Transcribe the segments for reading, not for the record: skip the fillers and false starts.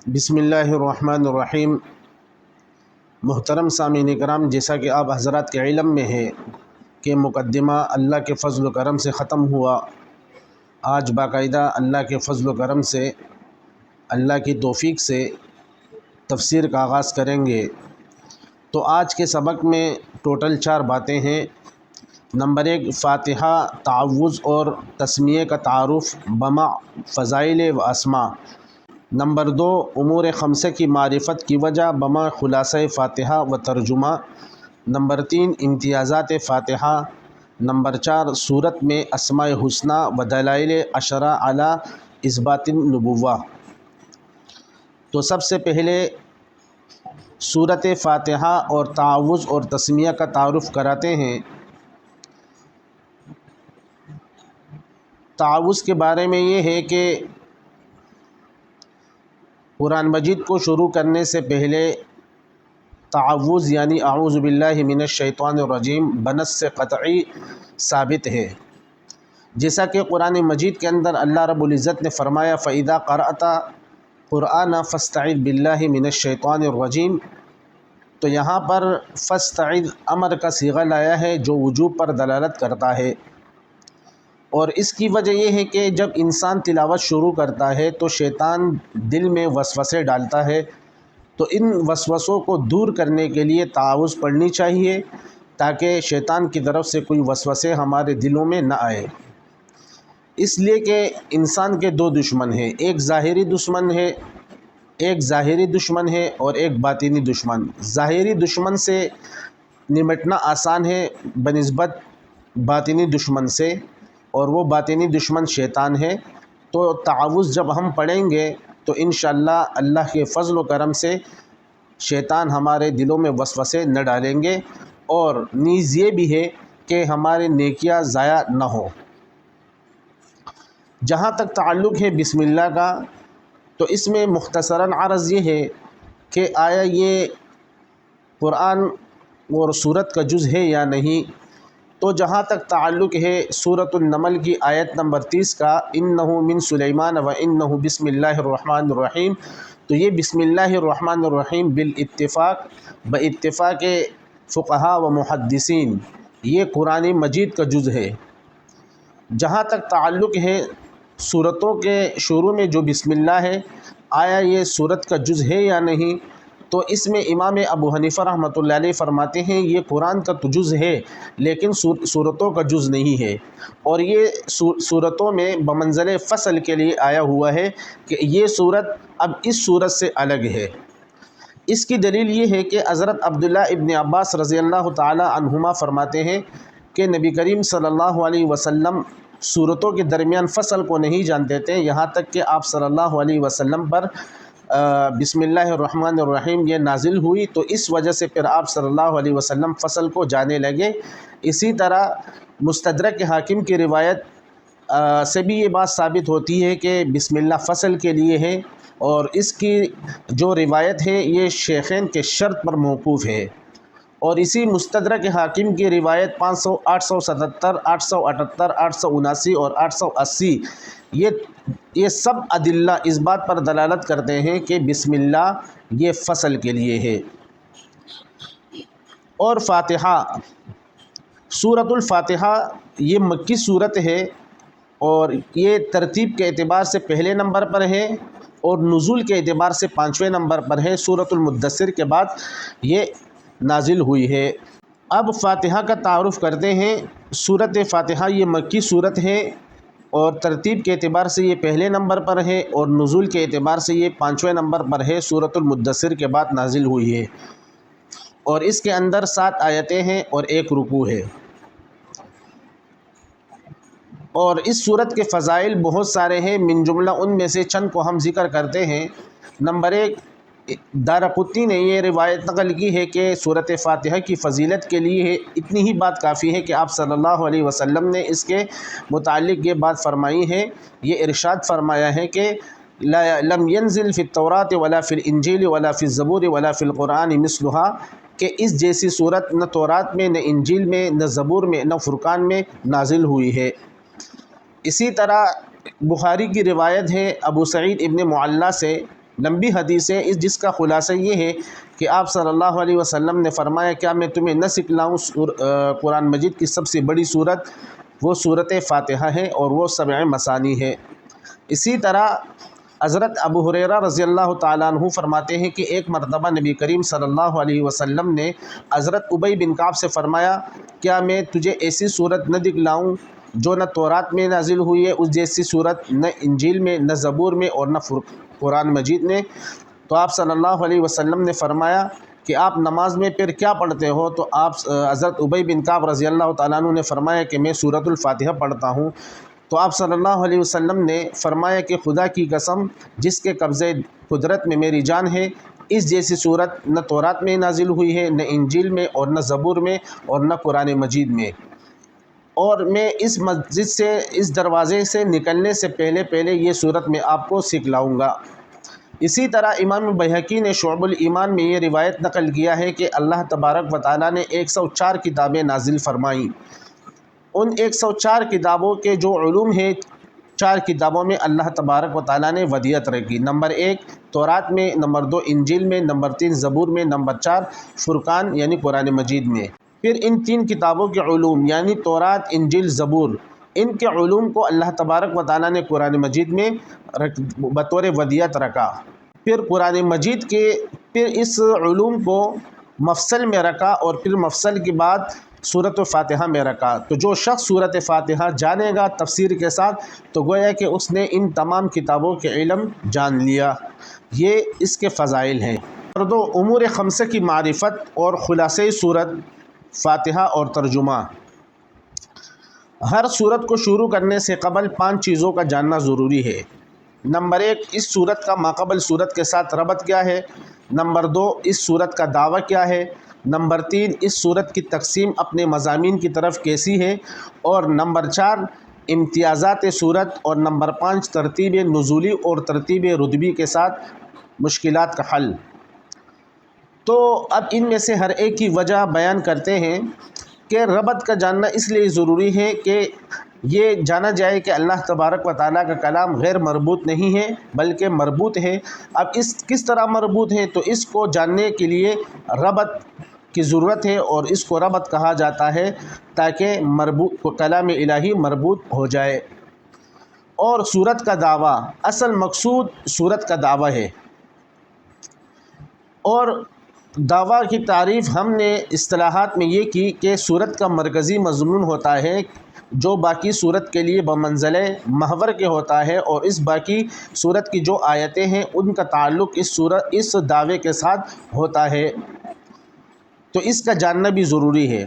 بسم اللہ الرحمن الرحیم۔ محترم سامعین کرام، جیسا کہ آپ حضرات کے علم میں ہے کہ مقدمہ اللہ کے فضل و کرم سے ختم ہوا، آج باقاعدہ اللہ کے فضل و کرم سے، اللہ کی توفیق سے تفسیر کا آغاز کریں گے۔ تو آج کے سبق میں ٹوٹل 4 باتیں ہیں۔ نمبر 1، فاتحہ، تعوذ اور تسمیہ کا تعارف بما فضائل و اسماء۔ نمبر 2، امور خمسہ کی معرفت کی وجہ بما خلاصہ فاتحہ و ترجمہ۔ نمبر 3، امتیازات فاتحہ۔ نمبر 4، سورت میں اسماء حسنی و دلائل عشرہ علی اثبات النبوہ۔ تو سب سے پہلے سورت فاتحہ اور تعوذ اور تسمیہ کا تعارف کراتے ہیں۔ تعوذ کے بارے میں یہ ہے کہ قرآن مجید کو شروع کرنے سے پہلے تعوذ یعنی اعوذ باللہ من الشیطان الرجیم بنص قطعی ثابت ہے، جیسا کہ قرآن مجید کے اندر اللہ رب العزت نے فرمایا فَإِذَا قَرَأْتَ قُرْآنَ فَاسْتَعِذْ بِاللَّهِ مِنَ الشَّيْطَانِ الرَّجِيمِ۔ تو یہاں پر فَاسْتَعِذْ امر کا صیغہ لایا ہے جو وجوب پر دلالت کرتا ہے، اور اس کی وجہ یہ ہے کہ جب انسان تلاوت شروع کرتا ہے تو شیطان دل میں وسوسے ڈالتا ہے، تو ان وسوسوں کو دور کرنے کے لیے تعوذ پڑھنی چاہیے تاکہ شیطان کی طرف سے کوئی وسوسے ہمارے دلوں میں نہ آئے۔ اس لیے کہ انسان کے 2 دشمن ہیں، ایک ظاہری دشمن ہے اور ایک باطنی دشمن۔ ظاہری دشمن سے نمٹنا آسان ہے بنسبت باطنی دشمن سے، اور وہ باطنی دشمن شیطان ہے۔ تو تعوذ جب ہم پڑھیں گے تو انشاءاللہ اللہ کے فضل و کرم سے شیطان ہمارے دلوں میں وسوسے نہ ڈالیں گے، اور نیز یہ بھی ہے کہ ہمارے نیکیاں ضائع نہ ہوں۔ جہاں تک تعلق ہے بسم اللہ کا، تو اس میں مختصراً عرض یہ ہے کہ آیا یہ قرآن اور سورت کا جز ہے یا نہیں۔ تو جہاں تک تعلق ہے سورۃ النمل کی آیت نمبر 30 کا انہ من سلیمان و انہ بسم اللہ الرحمن الرحیم، تو یہ بسم اللہ الرحمن الرحیم باتفاق فقہاء و محدثین یہ قرآن مجید کا جز ہے۔ جہاں تک تعلق ہے سورتوں کے شروع میں جو بسم اللہ ہے، آیا یہ سورت کا جز ہے یا نہیں، تو اس میں امام ابو حنیفہ رحمۃ اللہ علیہ فرماتے ہیں یہ قرآن کا تو جز ہے لیکن سورتوں کا جز نہیں ہے، اور یہ سورتوں میں بمنزل فصل کے لیے آیا ہوا ہے کہ یہ سورت اب اس سورت سے الگ ہے۔ اس کی دلیل یہ ہے کہ حضرت عبداللہ ابن عباس رضی اللہ تعالی عنہما فرماتے ہیں کہ نبی کریم صلی اللہ علیہ وسلم سورتوں کے درمیان فصل کو نہیں جانتے تھے، یہاں تک کہ آپ صلی اللہ علیہ وسلم پر بسم اللہ الرحمن الرحیم یہ نازل ہوئی، تو اس وجہ سے پھر آپ صلی اللہ علیہ وسلم فصل کو جانے لگے۔ اسی طرح مستدرک حاکم کی روایت سے بھی یہ بات ثابت ہوتی ہے کہ بسم اللہ فصل کے لیے ہے، اور اس کی جو روایت ہے یہ شیخین کے شرط پر موقوف ہے۔ اور اسی مستدرک حاکم کی روایت 500، 877، 878، 879 اور 880 یہ سب ادلہ اس بات پر دلالت کرتے ہیں کہ بسم اللہ یہ فصل کے لیے ہے۔ اور فاتحہ، سورۃ الفاتحہ یہ مکی صورت ہے، اور یہ ترتیب کے اعتبار سے پہلے نمبر پر ہے اور نزول کے اعتبار سے 5ویں نمبر پر ہے۔ سورۃ المدثر کے بعد یہ نازل ہوئی ہے۔ اب فاتحہ کا تعارف کرتے ہیں۔ سورۃ فاتحہ یہ مکی صورت ہے، اور ترتیب کے اعتبار سے یہ پہلے نمبر پر ہے، اور نزول کے اعتبار سے یہ 5ویں نمبر پر ہے۔ سورۃ المدثر کے بعد نازل ہوئی ہے، اور اس کے اندر 7 آیتیں ہیں اور 1 رکوع ہے۔ اور اس صورت کے فضائل بہت سارے ہیں، من جملہ ان میں سے چند کو ہم ذکر کرتے ہیں۔ نمبر 1، دارقطنی نے یہ روایت نقل کی ہے کہ سورۃ فاتحہ کی فضیلت کے لیے اتنی ہی بات کافی ہے کہ آپ صلی اللہ علیہ وسلم نے اس کے متعلق یہ بات فرمائی ہے، یہ ارشاد فرمایا ہے کہ لم ينزل فی التوراۃ ولا فی الانجیل ولا فی الزبور ولا فی القرآن مثلها، کہ اس جیسی صورت نہ تورات میں، نہ انجیل میں، نہ زبور میں، نہ فرقان میں نازل ہوئی ہے۔ اسی طرح بخاری کی روایت ہے ابو سعید ابن معلیٰ سے لمبی حدیث ہے جس کا خلاصہ یہ ہے کہ آپ صلی اللہ علیہ وسلم نے فرمایا کیا میں تمہیں نہ سکھلاؤں قرآن مجید کی سب سے بڑی صورت، وہ صورت فاتحہ ہے اور وہ 7 مثانی ہے۔ اسی طرح حضرت ابو ہریرہ رضی اللہ تعالیٰ عنہ فرماتے ہیں کہ ایک مرتبہ نبی کریم صلی اللہ علیہ وسلم نے حضرت ابی بن کعب سے فرمایا کیا میں تجھے ایسی صورت نہ دکھلاؤں جو نہ تورات میں نازل ہوئی ہے اس جیسی صورت، نہ انجیل میں، نہ زبور میں اور نہ قرآن مجید میں؟ تو آپ صلی اللہ علیہ وسلم نے فرمایا کہ آپ نماز میں پھر کیا پڑھتے ہو؟ تو آپ حضرت ابی بن کعب رضی اللہ تعالیٰ عنہ نے فرمایا کہ میں سورۃ الفاتحہ پڑھتا ہوں۔ تو آپ صلی اللہ علیہ وسلم نے فرمایا کہ خدا کی قسم جس کے قبضے قدرت میں میری جان ہے، اس جیسی صورت نہ تورات میں نازل ہوئی ہے، نہ انجیل میں اور نہ زبور میں اور نہ قرآن مجید میں، اور میں اس مسجد سے، اس دروازے سے نکلنے سے پہلے یہ صورت میں آپ کو سکھلاؤں گا۔ اسی طرح امام بہقی نے شعب الایمان میں یہ روایت نقل کیا ہے کہ اللہ تبارک و تعالیٰ نے 104 کتابیں نازل فرمائیں۔ ان 104 کتابوں کے جو علوم ہیں، 4 کتابوں میں اللہ تبارک و تعالیٰ نے ودیت رکھی۔ نمبر 1 تورات میں، نمبر 2 انجیل میں، نمبر 3 زبور میں، نمبر 4 فرقان یعنی قرآن مجید میں۔ پھر ان 3 کتابوں کے علوم یعنی تورات، انجیل، زبور، ان کے علوم کو اللہ تبارک و تعالیٰ نے قرآن مجید میں بطور ودیت رکھا۔ پھر قرآن مجید کے اس علوم کو مفصل میں رکھا اور پھر مفصل کے بعد سورۃ فاتحہ میں رکھا۔ تو جو شخص سورۃ فاتحہ جانے گا تفسیر کے ساتھ تو گویا کہ اس نے ان تمام کتابوں کے علم جان لیا۔ یہ اس کے فضائل ہیں۔ اور امور خمسہ کی معرفت اور خلاصۂ سورۃ فاتحہ اور ترجمہ۔ ہر سورت کو شروع کرنے سے قبل 5 چیزوں کا جاننا ضروری ہے۔ نمبر 1 اس سورت کا ماقبل سورت کے ساتھ ربط کیا ہے۔ نمبر 2 اس سورت کا دعویٰ کیا ہے۔ نمبر 3 اس سورت کی تقسیم اپنے مضامین کی طرف کیسی ہے۔ اور نمبر 4 امتیازات سورت۔ اور نمبر 5 ترتیب نزولی اور ترتیب رتبی کے ساتھ مشکلات کا حل۔ تو اب ان میں سے ہر ایک کی وجہ بیان کرتے ہیں کہ ربط کا جاننا اس لیے ضروری ہے کہ یہ جانا جائے کہ اللہ تبارک و تعالیٰ کا کلام غیر مربوط نہیں ہے بلکہ مربوط ہے۔ اب اس کس طرح مربوط ہے تو اس کو جاننے کے لیے ربط کی ضرورت ہے، اور اس کو ربط کہا جاتا ہے تاکہ کلام الہی مربوط ہو جائے۔ اور سورت کا دعویٰ، اصل مقصود سورت کا دعویٰ ہے۔ اور دعویٰ کی تعریف ہم نے اصطلاحات میں یہ کی کہ سورت کا مرکزی مضمون ہوتا ہے جو باقی سورت کے لیے بمنزلہ محور کے ہوتا ہے، اور اس باقی سورت کی جو آیتیں ہیں ان کا تعلق اس دعوے کے ساتھ ہوتا ہے۔ تو اس کا جاننا بھی ضروری ہے،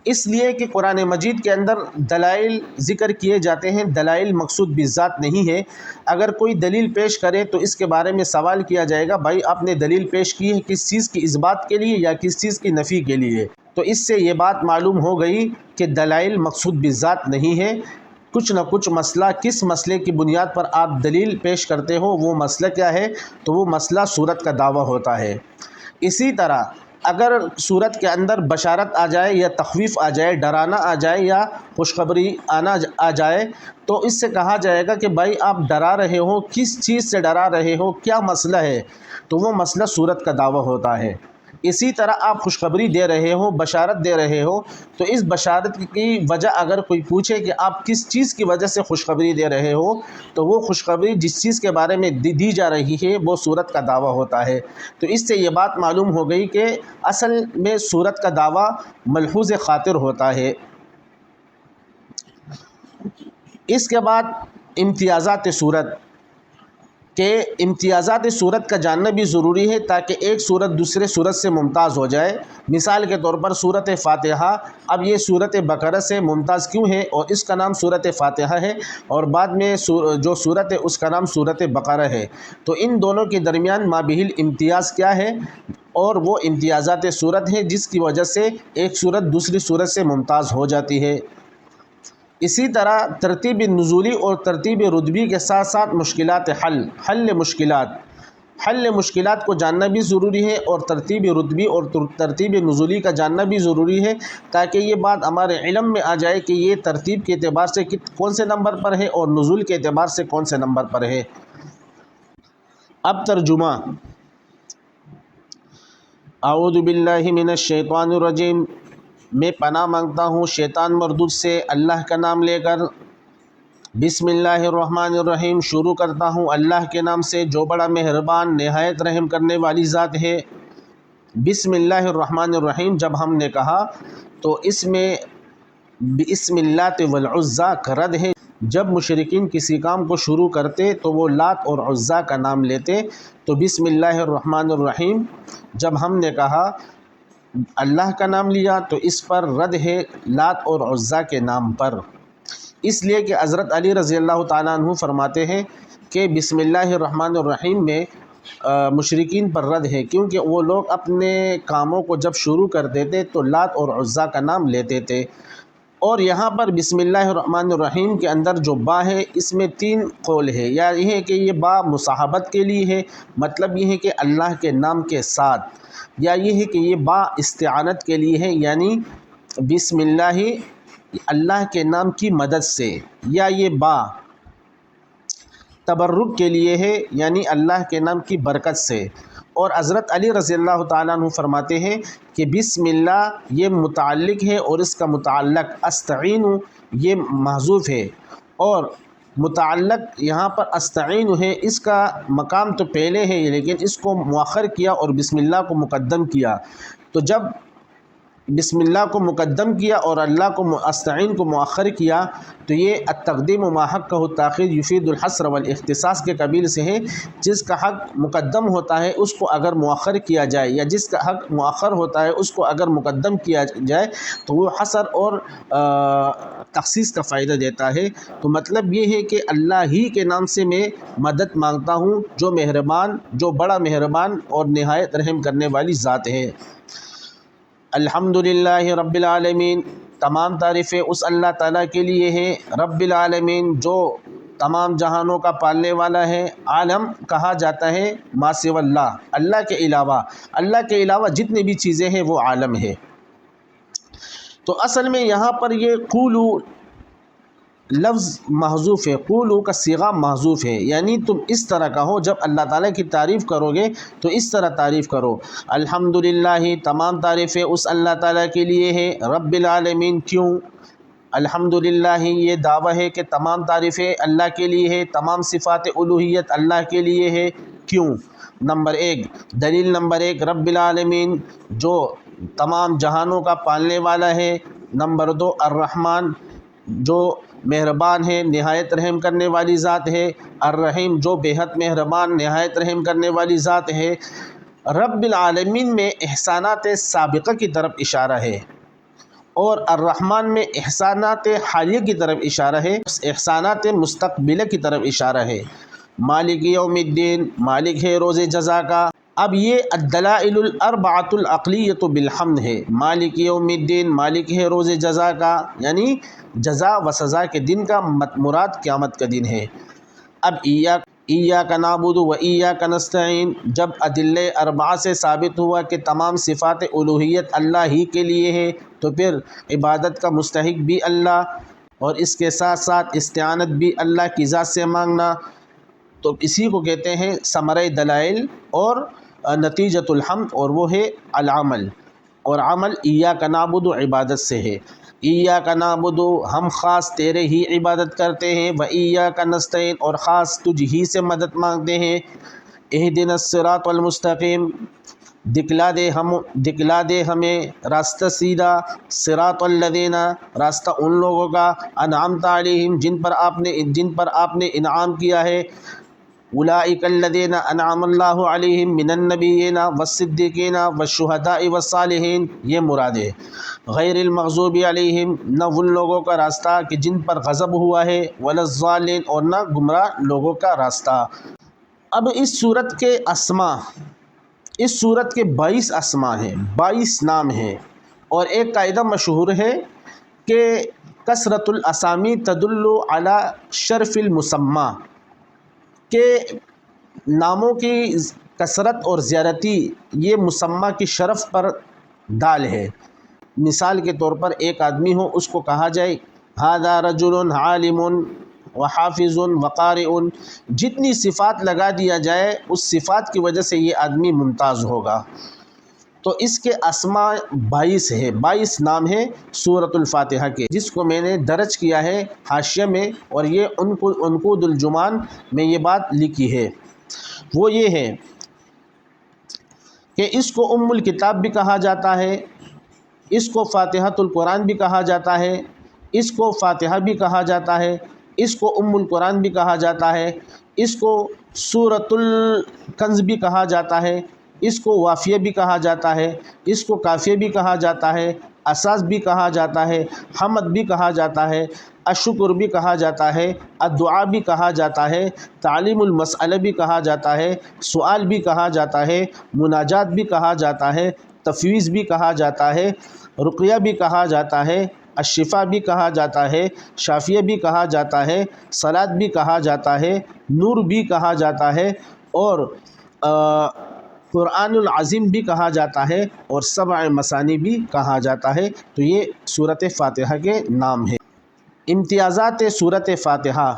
اس لیے کہ قرآن مجید کے اندر دلائل ذکر کیے جاتے ہیں۔ دلائل مقصود بالذات نہیں ہے۔ اگر کوئی دلیل پیش کرے تو اس کے بارے میں سوال کیا جائے گا بھائی آپ نے دلیل پیش کی ہے کس چیز کی اثبات کے لیے یا کس چیز کی نفی کے لیے؟ تو اس سے یہ بات معلوم ہو گئی کہ دلائل مقصود بالذات نہیں ہے۔ کچھ نہ کچھ مسئلہ، کس مسئلے کی بنیاد پر آپ دلیل پیش کرتے ہو وہ مسئلہ کیا ہے، تو وہ مسئلہ سورت کا دعویٰ ہوتا ہے۔ اسی طرح اگر سورت کے اندر بشارت آ جائے یا تخویف آ جائے، ڈرانا آ جائے یا خوشخبری آ جائے تو اس سے کہا جائے گا کہ بھائی آپ ڈرا رہے ہو، کس چیز سے ڈرا رہے ہو، کیا مسئلہ ہے، تو وہ مسئلہ سورت کا دعویٰ ہوتا ہے۔ اسی طرح آپ خوشخبری دے رہے ہو، بشارت دے رہے ہو، تو اس بشارت کی وجہ اگر کوئی پوچھے کہ آپ کس چیز کی وجہ سے خوشخبری دے رہے ہو تو وہ خوشخبری جس چیز کے بارے میں دی جا رہی ہے وہ سورت کا دعویٰ ہوتا ہے۔ تو اس سے یہ بات معلوم ہو گئی کہ اصل میں سورت کا دعویٰ ملحوظ خاطر ہوتا ہے۔ اس کے بعد امتیازات سورت، کہ امتیازات سورت کا جاننا بھی ضروری ہے تاکہ ایک سورت دوسرے سورت سے ممتاز ہو جائے۔ مثال کے طور پر سورت فاتحہ، اب یہ سورت بقرہ سے ممتاز کیوں ہے اور اس کا نام سورت فاتحہ ہے، اور بعد میں جو سورت ہے اس کا نام سورت بقرہ ہے، تو ان دونوں کے درمیان مابہل امتیاز کیا ہے؟ اور وہ امتیازات سورت ہیں جس کی وجہ سے ایک سورت دوسری سورت سے ممتاز ہو جاتی ہے۔ اسی طرح ترتیب نزولی اور ترتیب رتبی کے ساتھ ساتھ مشکلات حل مشکلات کو جاننا بھی ضروری ہے، اور ترتیب رتبی اور ترتیب نزولی کا جاننا بھی ضروری ہے تاکہ یہ بات ہمارے علم میں آ جائے کہ یہ ترتیب کے اعتبار سے کون سے نمبر پر ہے اور نزول کے اعتبار سے کون سے نمبر پر ہے۔ اب ترجمہ۔ اعوذ باللہ من الشیطان الرجیم، میں پناہ مانگتا ہوں شیطان مردود سے اللہ کا نام لے کر۔ بسم اللہ الرحمن الرحیم، شروع کرتا ہوں اللہ کے نام سے جو بڑا مہربان نہایت رحم کرنے والی ذات ہے۔ بسم اللہ الرحمن الرحیم جب ہم نے کہا تو اس میں بسم اللہ والعزیٰ کا رد ہے۔ جب مشرکین کسی کام کو شروع کرتے تو وہ لات اور عزیٰ کا نام لیتے، تو بسم اللہ الرحمن الرحیم جب ہم نے کہا اللہ کا نام لیا تو اس پر رد ہے لات اور عزیٰ کے نام پر، اس لیے کہ حضرت علی رضی اللہ تعالیٰ عنہ فرماتے ہیں کہ بسم اللہ الرحمن الرحیم میں مشرکین پر رد ہے، کیونکہ وہ لوگ اپنے کاموں کو جب شروع کرتے تھے تو لات اور عزیٰ کا نام لیتے تھے۔ اور یہاں پر بسم اللہ الرحمن الرحیم کے اندر جو با ہے اس میں 3 قول ہے، یا یہ ہے کہ یہ با مصاحبت کے لیے ہے، مطلب یہ ہے کہ اللہ کے نام کے ساتھ، یا یہ ہے کہ یہ با استعانت کے لیے ہے، یعنی بسم اللہ اللہ کے نام کی مدد سے، یا یہ با تبرک کے لیے ہے، یعنی اللہ کے نام کی برکت سے۔ اور حضرت علی رضی اللہ تعالیٰ عنہ فرماتے ہیں کہ بسم اللہ یہ متعلق ہے اور اس کا متعلق استعین یہ محذوف ہے، اور متعلق یہاں پر استعین ہے، اس کا مقام تو پہلے ہے لیکن اس کو مؤخر کیا اور بسم اللہ کو مقدم کیا۔ تو جب بسم اللہ کو مقدم کیا اور اللہ کو استعین کو مؤخر کیا تو یہ التقدیم ما حقہ التاخیر یفید الحصر والاختصاص کے قبیل سے ہے۔ جس کا حق مقدم ہوتا ہے اس کو اگر مؤخر کیا جائے، یا جس کا حق مؤخر ہوتا ہے اس کو اگر مقدم کیا جائے تو وہ حصر اور تخصیص کا فائدہ دیتا ہے۔ تو مطلب یہ ہے کہ اللہ ہی کے نام سے میں مدد مانگتا ہوں جو مہربان، جو بڑا مہربان اور نہایت رحم کرنے والی ذات ہے۔ الحمدللہ رب العالمین، تمام تعریفیں اس اللہ تعالیٰ کے لیے ہیں، رب العالمین جو تمام جہانوں کا پالنے والا ہے۔ عالم کہا جاتا ہے ما سوی اللہ، اللہ کے علاوہ، اللہ کے علاوہ جتنی بھی چیزیں ہیں وہ عالم ہے۔ تو اصل میں یہاں پر یہ قولو لفظ محذوف ہے، قولو کا صیغہ محذوف ہے، یعنی تم اس طرح کہو، جب اللہ تعالیٰ کی تعریف کرو گے تو اس طرح تعریف کرو۔ الحمدللہ تمام تعریفیں اس اللہ تعالیٰ کے لیے ہے، رب العالمین کیوں؟ الحمدللہ یہ دعویٰ ہے کہ تمام تعریفیں اللہ کے لیے ہے، تمام صفات الوہیت اللہ کے لیے ہے، کیوں؟ نمبر 1 دلیل نمبر 1 رب العالمین جو تمام جہانوں کا پالنے والا ہے۔ نمبر 2 الرحمن جو مہربان ہے، نہایت رحم کرنے والی ذات ہے۔ الرحیم جو بے حد مہربان نہایت رحم کرنے والی ذات ہے۔ رب العالمین میں احسانات سابقہ کی طرف اشارہ ہے، اور الرحمن میں احسانات حالیہ کی طرف اشارہ ہے، احسانات مستقبلہ کی طرف اشارہ ہے۔ مالک یوم الدین مالک ہے روز جزا کا۔ اب یہ الدلائل الاربعۃ العقلیۃ بالحمد ہے۔ مالک یوم الدین مالک ہے روز جزا کا، یعنی جزا و سزا کے دن کا مراد قیامت کا دن ہے۔ اب ایاک نعبد و ایاک نستعین جب ادلہ اربعہ سے ثابت ہوا کہ تمام صفات الوہیت اللہ ہی کے لیے ہے تو پھر عبادت کا مستحق بھی اللہ، اور اس کے ساتھ ساتھ استعانت بھی اللہ کی ذات سے مانگنا، تو اسی کو کہتے ہیں ثمرہ دلائل اور نتیجۃ الحمد، اور وہ ہے العمل، اور عمل ایاک نعبد عبادت سے ہے۔ ایاک نعبد ہم خاص تیرے ہی عبادت کرتے ہیں، و ایاک نستعین اور خاص تجھ ہی سے مدد مانگتے ہیں۔ اہدنا الصراط المستقیم دکھلا دے ہمیں راستہ سیدھا، صراط الذین راستہ ان لوگوں کا انعمت علیہم جن پر آپ نے انعام کیا ہے، اولئک الذین انعم اللہ علیہم من النبیین والصدیقین والشہداء والصالحین، یہ مراد ہے۔ غیر المغضوب علیہم نہ ان لوگوں کا راستہ کہ جن پر غضب ہوا ہے، ولا الضالین اور نہ گمراہ لوگوں کا راستہ۔ اب اس صورت کے اسماء، اس صورت کے 22 اسماء ہیں، 22 نام ہیں، اور ایک قاعدہ مشہور ہے کہ کثرت الاسامی تدل علی شرف المسمى، کہ ناموں کی کثرت اور زیادتی یہ مسمى کی شرف پر دال ہے۔ مثال کے طور پر ایک آدمی ہو، اس کو کہا جائے ھذا رجل عالم، وحافظ وقارئ، جتنی صفات لگا دیا جائے اس صفات کی وجہ سے یہ آدمی ممتاز ہوگا۔ تو اس کے اسماء 22 ہے، 22 نام ہیں سورۃ الفاتحہ کے، جس کو میں نے درج کیا ہے حاشیہ میں، اور یہ عنقود الجمان میں یہ بات لکھی ہے۔ وہ یہ ہے کہ اس کو ام الکتاب بھی کہا جاتا ہے، اس کو فاتحۃ القرآن بھی کہا جاتا ہے، اس کو فاتحہ بھی کہا جاتا ہے، اس کو ام القرآن بھی کہا جاتا ہے، اس کو سورۃ الکنز بھی کہا جاتا ہے، اس کو وافیہ بھی کہا جاتا ہے، اس کو کافیہ بھی کہا جاتا ہے، اساس بھی کہا جاتا ہے، حمد بھی کہا جاتا ہے، الشکر بھی کہا جاتا ہے، الدعا بھی کہا جاتا ہے، تعلیم المسئلہ بھی کہا جاتا ہے، سوال بھی کہا جاتا ہے، مناجات بھی کہا جاتا ہے، تفویض بھی کہا جاتا ہے، رقیہ بھی کہا جاتا ہے، الشفا بھی کہا جاتا ہے، شافیہ بھی کہا جاتا ہے، صلاۃ بھی کہا جاتا ہے، نور بھی کہا جاتا ہے، اور قرآن العظیم بھی کہا جاتا ہے، اور سبع مثانی بھی کہا جاتا ہے۔ تو یہ سورۃ فاتحہ کے نام ہیں۔ امتیازات سورۃ فاتحہ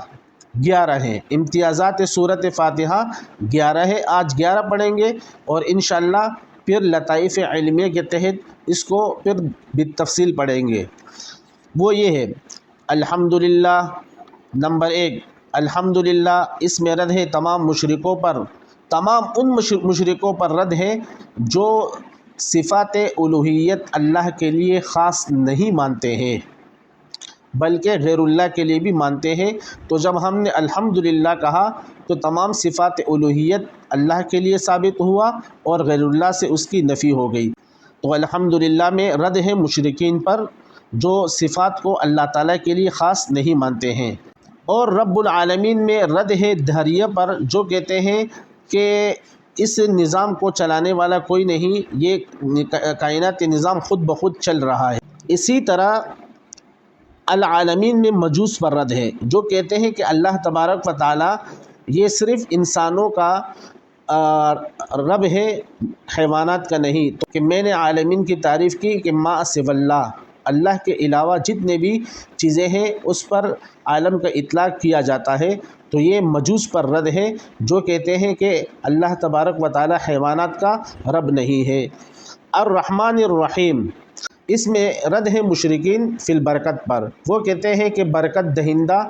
11 ہیں، امتیازات سورۃ فاتحہ 11 ہے، آج 11 پڑھیں گے، اور انشاءاللہ پھر لطائف علمیہ کے تحت اس کو پھر بالتفصیل پڑھیں گے۔ وہ یہ ہے، الحمدللہ نمبر 1، الحمدللہ اس میں رد ہے تمام مشرکوں پر، تمام ان مشرکوں پر رد ہے جو صفات الوہیت اللہ کے لیے خاص نہیں مانتے ہیں بلکہ غیر اللہ کے لیے بھی مانتے ہیں۔ تو جب ہم نے الحمدللہ کہا تو تمام صفات الوہیت اللہ کے لیے ثابت ہوا اور غیر اللہ سے اس کی نفی ہو گئی۔ تو الحمدللہ میں رد ہے مشرکین پر جو صفات کو اللہ تعالیٰ کے لیے خاص نہیں مانتے ہیں، اور رب العالمین میں رد ہے دہریہ پر جو کہتے ہیں کہ اس نظام کو چلانے والا کوئی نہیں، یہ کائنات نظام خود بخود چل رہا ہے۔ اسی طرح العالمین میں مجوس پر رد ہے جو کہتے ہیں کہ اللہ تبارک و تعالیٰ یہ صرف انسانوں کا رب ہے، حیوانات کا نہیں۔ تو کہ میں نے عالمین کی تعریف کی کہ ما سوی اللہ، اللہ کے علاوہ جتنے بھی چیزیں ہیں اس پر عالم کا اطلاق کیا جاتا ہے۔ تو یہ مجوس پر رد ہے جو کہتے ہیں کہ اللہ تبارک و تعالی حیوانات کا رب نہیں ہے۔ الرحمن الرحیم اس میں رد ہے مشرکین فی البرکت پر، وہ کہتے ہیں کہ برکت دہندہ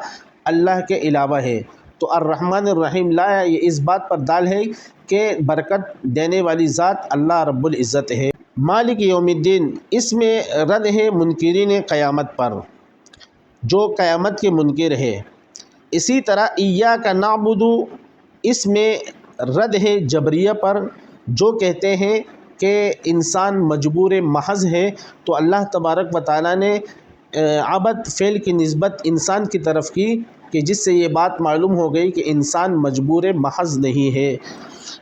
اللہ کے علاوہ ہے۔ تو الرحمن الرحیم لا یہ اس بات پر دال ہے کہ برکت دینے والی ذات اللہ رب العزت ہے۔ مالک یوم الدین اس میں رد ہے منکرین قیامت پر جو قیامت کے منکر ہے۔ اسی طرح ایاک نعبد اس میں رد ہے جبریہ پر جو کہتے ہیں کہ انسان مجبور محض ہے، تو اللہ تبارک و تعالیٰ نے عبد فعل کی نسبت انسان کی طرف کی کہ جس سے یہ بات معلوم ہو گئی کہ انسان مجبور محض نہیں ہے۔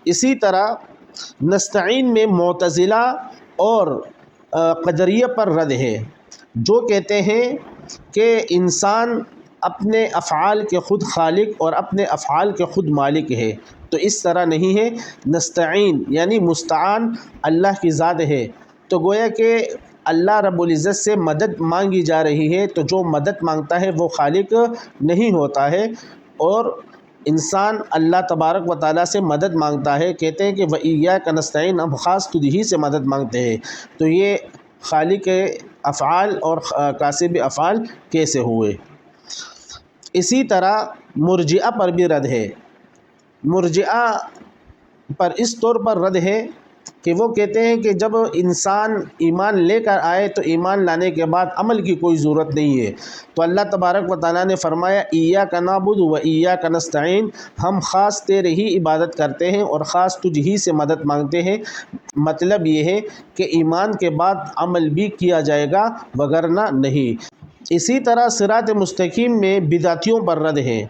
اسی طرح نستعین میں معتزلہ اور قدریہ پر رد ہے جو کہتے ہیں کہ انسان اپنے افعال کے خود خالق اور اپنے افعال کے خود مالک ہے، تو اس طرح نہیں ہے۔ نستعین یعنی مستعان اللہ کی ذات ہے، تو گویا کہ اللہ رب العزت سے مدد مانگی جا رہی ہے، تو جو مدد مانگتا ہے وہ خالق نہیں ہوتا ہے، اور انسان اللہ تبارک و تعالیٰ سے مدد مانگتا ہے۔ کہتے ہیں کہ وَإِيَّاكَ نَسْتَعِينُ ہم خاص تجھ ہی سے مدد مانگتے ہیں، تو یہ خالق افعال اور کاسب افعال کیسے ہوئے؟ اسی طرح مرجئہ پر بھی رد ہے۔ مرجئہ پر اس طور پر رد ہے کہ وہ کہتے ہیں کہ جب انسان ایمان لے کر آئے تو ایمان لانے کے بعد عمل کی کوئی ضرورت نہیں ہے۔ تو اللہ تبارک و تعالیٰ نے فرمایا ایاک نعبد و ایاک نستعین، ہم خاص تیرے ہی عبادت کرتے ہیں اور خاص تجھ ہی سے مدد مانگتے ہیں۔ مطلب یہ ہے کہ ایمان کے بعد عمل بھی کیا جائے گا وگرنہ نہیں۔ اسی طرح صراط مستقیم میں بدعتیوں پر رد ہے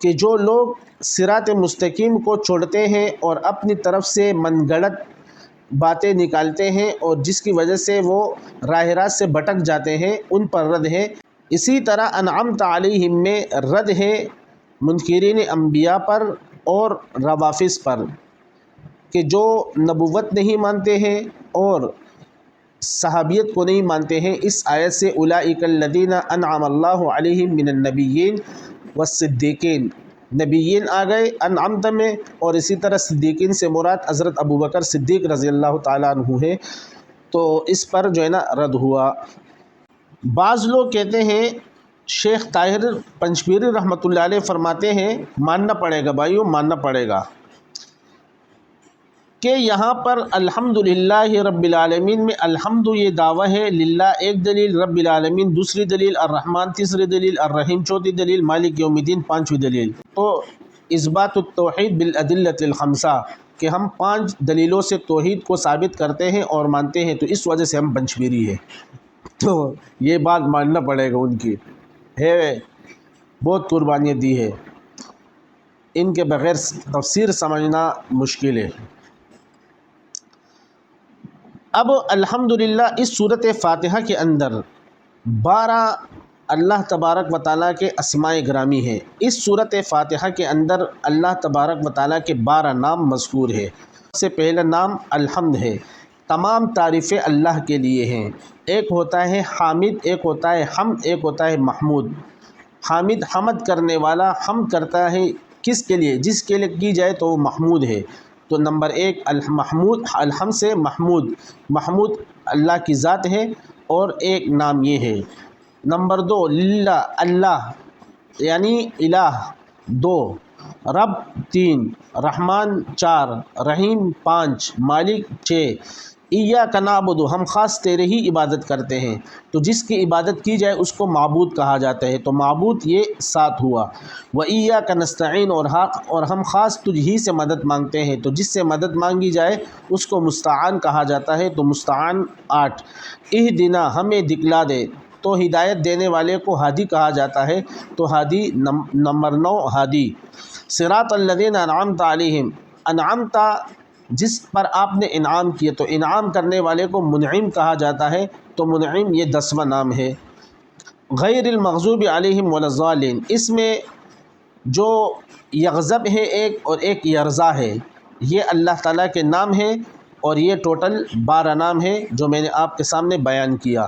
کہ جو لوگ صراط مستقیم کو چھوڑتے ہیں اور اپنی طرف سے من گھڑت باتیں نکالتے ہیں اور جس کی وجہ سے وہ راہ راست سے بھٹک جاتے ہیں، ان پر رد ہے۔ اسی طرح انعمت علیہم میں رد ہے منکرین انبیاء پر اور روافض پر کہ جو نبوت نہیں مانتے ہیں اور صحابیت کو نہیں مانتے ہیں، اس آیت سے اولئک الذین انعم اللہ علیہم من النبیین والصدیقین، نبیین آ گئے انعمت میں، اور اسی طرح صدیقین سے مراد حضرت ابوبکر صدیق رضی اللہ تعالیٰ عنہ ہے، تو اس پر جو ہے نا رد ہوا۔ بعض لوگ کہتے ہیں، شیخ طاہر پنجپیری رحمۃ اللہ علیہ فرماتے ہیں ماننا پڑے گا بھائیو، ماننا پڑے گا کہ یہاں پر الحمدللہ رب العالمین میں الحمد یہ دعویٰ ہے، للہ ایک دلیل، رب العالمین دوسری دلیل، الرحمن تیسری دلیل، الرحیم چوتھی دلیل، مالک یوم الدین پانچویں دلیل۔ تو اثبات التوحید بالادلۃ الخمسہ کہ ہم 5 دلیلوں سے توحید کو ثابت کرتے ہیں اور مانتے ہیں، تو اس وجہ سے ہم پنجپیری ہیں۔ تو یہ بات ماننا پڑے گا، ان کی ہے بہت قربانیاں دی ہے، ان کے بغیر تفسیر سمجھنا مشکل ہے۔ اب الحمدللہ اس صورت فاتحہ کے اندر 12 اللہ تبارک و تعالیٰ کے اسماء گرامی ہیں۔ اس صورت فاتحہ کے اندر اللہ تبارک و تعالیٰ کے 12 نام مذکور ہے۔ سب سے پہلا نام الحمد ہے، تمام تعریفیں اللہ کے لیے ہیں۔ ایک ہوتا ہے حامد، ایک ہوتا ہے حمد، ایک ہوتا ہے محمود۔ حامد حمد کرنے والا، حمد کرتا ہے کس کے لیے؟ جس کے لیے کی جائے تو وہ محمود ہے۔ تو نمبر 1 المحمود، الحمد سے محمود، محمود اللہ کی ذات ہے، اور ایک نام یہ ہے۔ نمبر 2 للہ، اللہ یعنی الہ 2، رب 3، رحمان 4، رحیم 5، مالک 6۔ ایاک نعبد، ہم خاص تیرے ہی عبادت کرتے ہیں، تو جس کی عبادت کی جائے اس کو معبود کہا جاتا ہے، تو معبود یہ 7 ہوا۔ وایاک نستعین، اور ہم خاص تجھ ہی سے مدد مانگتے ہیں، تو جس سے مدد مانگی جائے اس کو مستعان کہا جاتا ہے، تو مستعان 8۔ اہدنا، ہمیں دکھلا دے، تو ہدایت دینے والے کو ہادی کہا جاتا ہے، تو ہادی نمبر 9 ہادی۔ صراط الذین انعمت علیہم، انعمت جس پر آپ نے انعام کیے، تو انعام کرنے والے کو منعم کہا جاتا ہے، تو منعم یہ 10واں نام ہے۔ غیر المغضوب علیہم ولا الضالین، اس میں جو یغضب ہے ایک، اور ایک یرضا ہے، یہ اللہ تعالیٰ کے نام ہیں، اور یہ ٹوٹل 12 نام ہیں جو میں نے آپ کے سامنے بیان کیا۔